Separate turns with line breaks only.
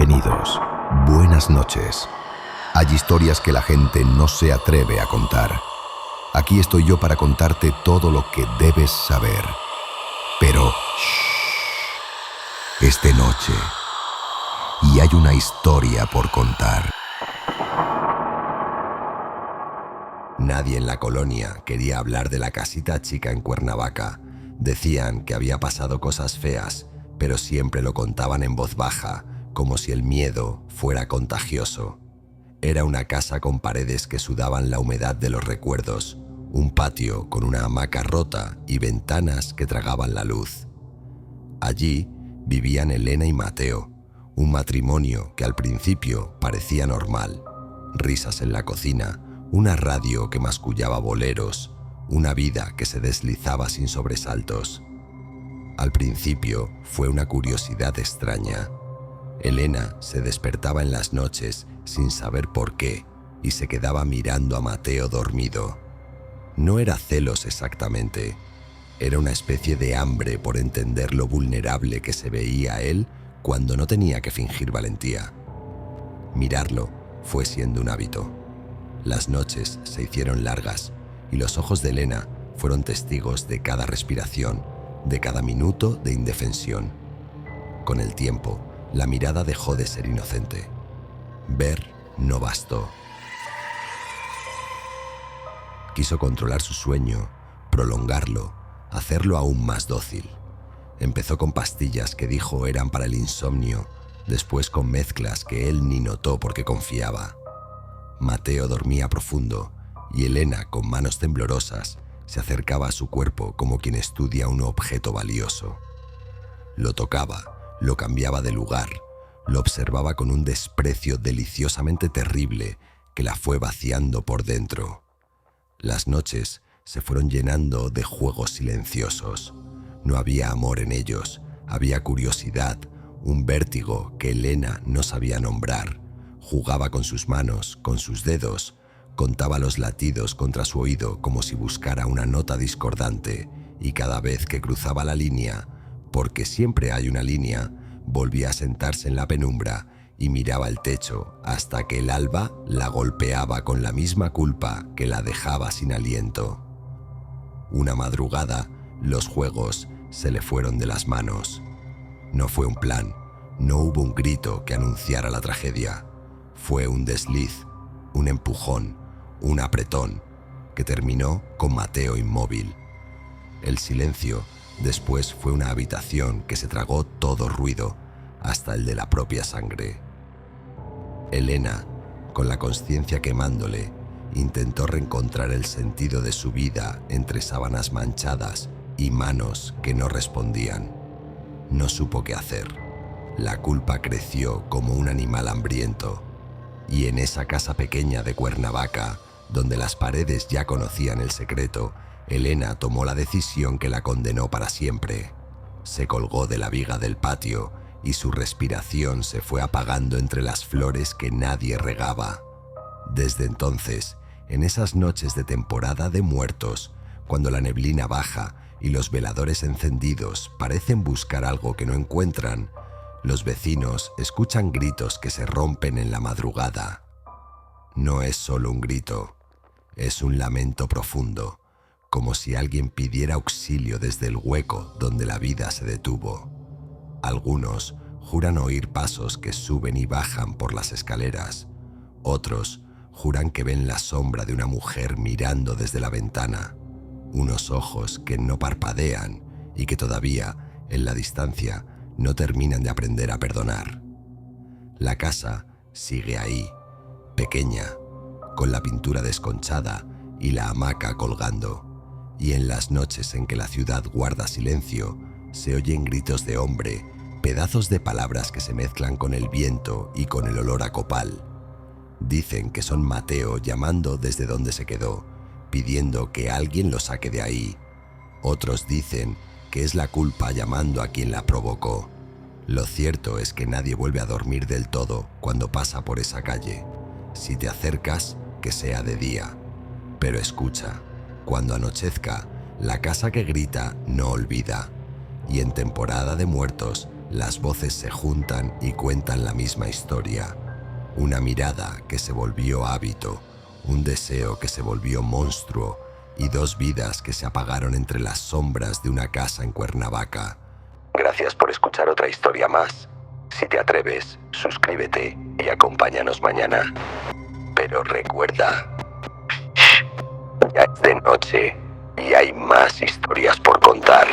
Bienvenidos. Buenas noches. Hay historias que la gente no se atreve a contar. Aquí estoy yo para contarte todo lo que debes saber. Pero, shh, es de noche y hay una historia por contar. Nadie en la colonia quería hablar de la casita chica en Cuernavaca. Decían que había pasado cosas feas, pero siempre lo contaban en voz baja, como si el miedo fuera contagioso. Era una casa con paredes que sudaban la humedad de los recuerdos, un patio con una hamaca rota y ventanas que tragaban la luz. Allí vivían Elena y Mateo, un matrimonio que al principio parecía normal. Risas en la cocina, una radio que mascullaba boleros, una vida que se deslizaba sin sobresaltos. Al principio fue una curiosidad extraña. Elena se despertaba en las noches sin saber por qué y se quedaba mirando a Mateo dormido. No era celos exactamente, era una especie de hambre por entender lo vulnerable que se veía él cuando no tenía que fingir valentía. Mirarlo fue siendo un hábito. Las noches se hicieron largas y los ojos de Elena fueron testigos de cada respiración, de cada minuto de indefensión. Con el tiempo, la mirada dejó de ser inocente. Ver no bastó. Quiso controlar su sueño, prolongarlo, hacerlo aún más dócil. Empezó con pastillas que dijo eran para el insomnio, después con mezclas que él ni notó porque confiaba. Mateo dormía profundo y Elena, con manos temblorosas, se acercaba a su cuerpo como quien estudia un objeto valioso. Lo tocaba, lo cambiaba de lugar, lo observaba con un desprecio deliciosamente terrible que la fue vaciando por dentro. Las noches se fueron llenando de juegos silenciosos. No había amor en ellos, había curiosidad, un vértigo que Elena no sabía nombrar. Jugaba con sus manos, con sus dedos, contaba los latidos contra su oído como si buscara una nota discordante y cada vez que cruzaba la línea, porque siempre hay una línea, volvía a sentarse en la penumbra y miraba el techo hasta que el alba la golpeaba con la misma culpa que la dejaba sin aliento. Una madrugada, los juegos se le fueron de las manos. No fue un plan, no hubo un grito que anunciara la tragedia. Fue un desliz, un empujón, un apretón, que terminó con Mateo inmóvil. El silencio después fue una habitación que se tragó todo ruido, hasta el de la propia sangre. Elena, con la conciencia quemándole, intentó reencontrar el sentido de su vida entre sábanas manchadas y manos que no respondían. No supo qué hacer. La culpa creció como un animal hambriento. Y en esa casa pequeña de Cuernavaca, donde las paredes ya conocían el secreto, Elena tomó la decisión que la condenó para siempre. Se colgó de la viga del patio y su respiración se fue apagando entre las flores que nadie regaba. Desde entonces, en esas noches de temporada de muertos, cuando la neblina baja y los veladores encendidos parecen buscar algo que no encuentran, los vecinos escuchan gritos que se rompen en la madrugada. No es solo un grito, es un lamento profundo, como si alguien pidiera auxilio desde el hueco donde la vida se detuvo. Algunos juran oír pasos que suben y bajan por las escaleras. Otros juran que ven la sombra de una mujer mirando desde la ventana. Unos ojos que no parpadean y que todavía, en la distancia, no terminan de aprender a perdonar. La casa sigue ahí, pequeña, con la pintura desconchada y la hamaca colgando. Y en las noches en que la ciudad guarda silencio, se oyen gritos de hombre, pedazos de palabras que se mezclan con el viento y con el olor a copal. Dicen que son Mateo llamando desde donde se quedó, pidiendo que alguien lo saque de ahí. Otros dicen que es la culpa llamando a quien la provocó. Lo cierto es que nadie vuelve a dormir del todo cuando pasa por esa calle. Si te acercas, que sea de día. Pero escucha, cuando anochezca, la casa que grita no olvida. Y en temporada de muertos, Las voces se juntan y cuentan la misma historia. Una mirada que se volvió hábito, un deseo que se volvió monstruo y 2 vidas que se apagaron entre las sombras de una casa en Cuernavaca. Gracias por escuchar otra historia más. Si te atreves, suscríbete y acompáñanos mañana. Pero recuerda, ya es de noche y hay más historias por contar.